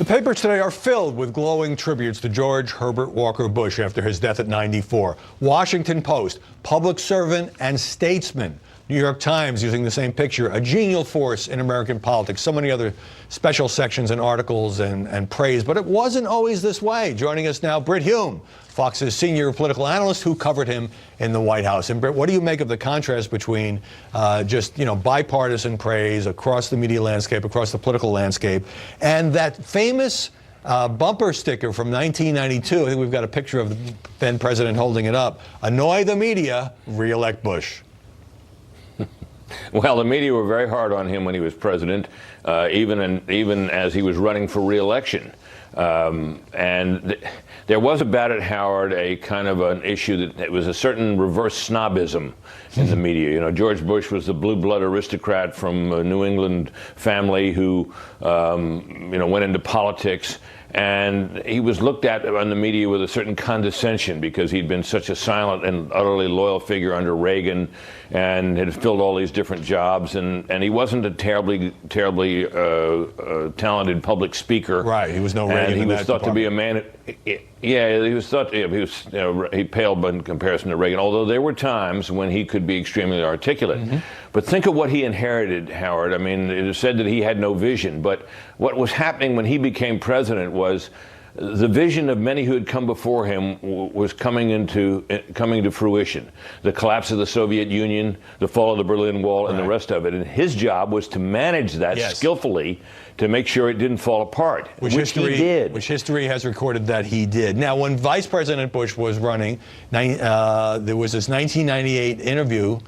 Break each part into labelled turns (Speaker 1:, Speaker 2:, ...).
Speaker 1: papers today are filled with glowing tributes to George Herbert Walker Bush after his death at 94. Washington Post, public servant and statesman. New York Times using the same picture, a genial force in American politics. So many other special sections and articles and praise, but it wasn't always this way. Joining us now, Brit Hume, Fox's senior political analyst who covered him in the White House. And Brit, what do you make of the contrast between bipartisan praise across the media landscape, across the political landscape, and that famous bumper sticker from 1992, I think we've got a picture of the then president holding it up, annoy the media, re-elect Bush?
Speaker 2: Well, the media were very hard on him when he was president, even as he was running for re-election. There was about it, Howard, a kind of an issue that it was a certain reverse Snobbism in the media. You know, George Bush was the blue blood aristocrat from a New England family who, went into politics. And he was looked at on the media with a certain condescension because he'd been such a silent and utterly loyal figure under Reagan and had filled all these different jobs. And he wasn't a terribly talented public speaker.
Speaker 1: Right, he was no Reagan.
Speaker 2: And he was thought to be a man. He was thought he paled in comparison to Reagan. Although there were times when he could be extremely articulate. Mm-hmm. But think of what he inherited, Howard. I mean, it is said that he had no vision. But what was happening when he became president was the vision of many who had come before him was coming to fruition. The collapse of the Soviet Union, the fall of the Berlin Wall, and the rest of it. And his job was to manage that skillfully to make sure it didn't fall apart, which he did.
Speaker 1: Which history has recorded that he did. Now, when Vice President Bush was running, there was this 1998 interview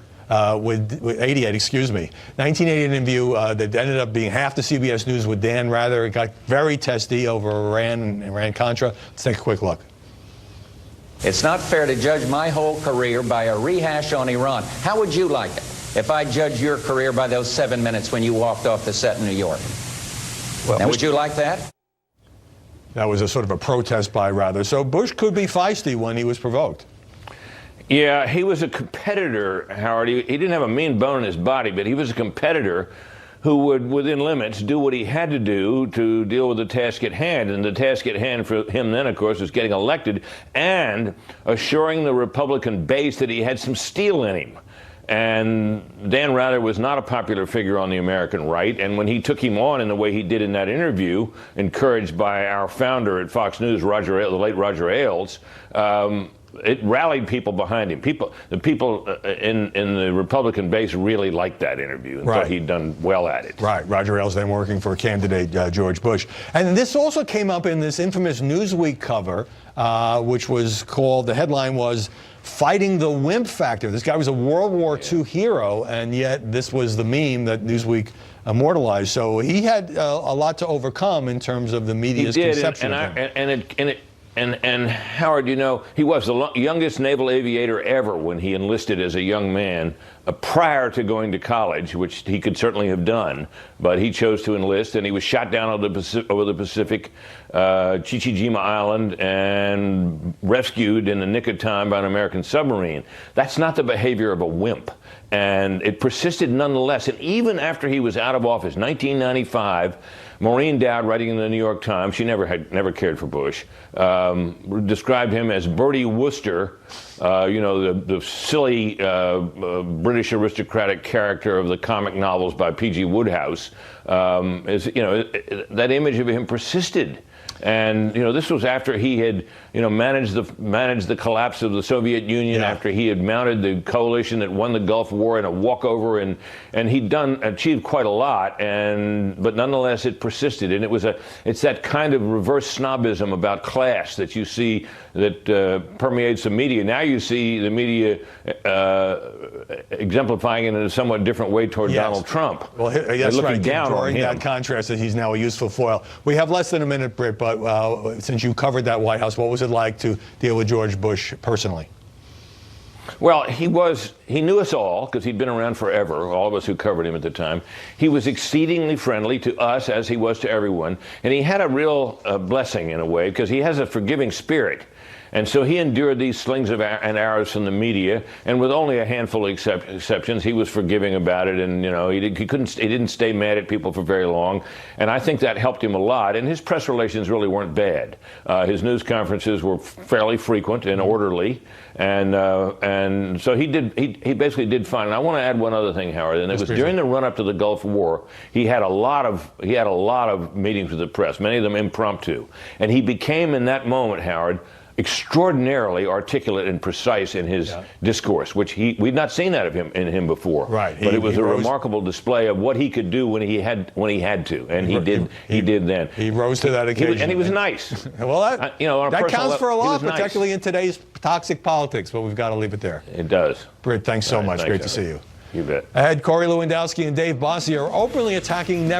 Speaker 1: with 1980 interview that ended up being half the CBS News with Dan Rather. It got very testy over Iran and Iran-Contra. Let's take a quick look.
Speaker 3: It's not fair to judge my whole career by a rehash on Iran. How would you like it if I judged your career by those 7 minutes when you walked off the set in New York? Well, now, would you like that?
Speaker 1: That was a sort of a protest by Rather. So Bush could be feisty when he was provoked.
Speaker 2: Yeah, he was a competitor, Howard. He didn't have a mean bone in his body, but he was a competitor who would, within limits, do what he had to do to deal with the task at hand. And the task at hand for him then, of course, was getting elected and assuring the Republican base that he had some steel in him. And Dan Rather was not a popular figure on the American right. And when he took him on in the way he did in that interview, encouraged by our founder at Fox News, the late Roger Ailes, it rallied people behind him. The people in the Republican base really liked that interview and thought he'd done well at it.
Speaker 1: Right. Roger Ailes then working for candidate George Bush. And this also came up in this infamous Newsweek cover, which was called, the headline was, "Fighting the Wimp Factor." This guy was a World War II hero, and yet this was the meme that Newsweek immortalized. So he had a lot to overcome in terms of the media's conception of him.
Speaker 2: And Howard, you know, he was the youngest naval aviator ever when he enlisted as a young man prior to going to college, which he could certainly have done. But he chose to enlist, and he was shot down over the Pacific, Chichijima Island, and rescued in the nick of time by an American submarine. That's not the behavior of a wimp. And it persisted nonetheless. And even after he was out of office, 1995, Maureen Dowd, writing in the New York Times, she never cared for Bush, described him as Bertie Wooster, the silly British aristocratic character of the comic novels by P.G. Wodehouse. That image of him persisted. And this was after he had managed the collapse of the Soviet Union, after he had mounted the coalition that won the Gulf War in a walkover, and he'd achieved quite a lot, but nonetheless it persisted. And it's that kind of reverse Snobbism about class that you see that permeates the media. Now you see the media exemplifying it in a somewhat different way toward Donald Trump.
Speaker 1: Well, that's right. Drawing that contrast that he's now a useful foil. We have less than a minute, Brit, but since you covered that White House, what was it like to deal with George Bush personally?
Speaker 2: Well, he knew us all because he'd been around forever, all of us who covered him at the time. He was exceedingly friendly to us as he was to everyone. And he had a real blessing in a way because he has a forgiving spirit. And so he endured these slings and arrows from the media, and with only a handful of exceptions, he was forgiving about it, and he didn't stay mad at people for very long, and I think that helped him a lot. And his press relations really weren't bad. His news conferences were fairly frequent and orderly, and so he basically did fine. And I want to add one other thing, Howard, and it was during the run-up to the Gulf War. He had a lot of meetings with the press, many of them impromptu, and he became in that moment, Howard, extraordinarily articulate and precise in his discourse, which we'd not seen that of him before.
Speaker 1: Right.
Speaker 2: But it was a remarkable display of what he could do when he had to, and he did then.
Speaker 1: He rose to that occasion.
Speaker 2: And he was nice.
Speaker 1: Well, that counts for a lot, particularly in today's toxic politics, but we've got to leave it there.
Speaker 2: It does.
Speaker 1: Brit, thanks so much. Great to see you.
Speaker 2: You bet.
Speaker 1: Ahead, Corey Lewandowski and Dave Bossie are openly attacking never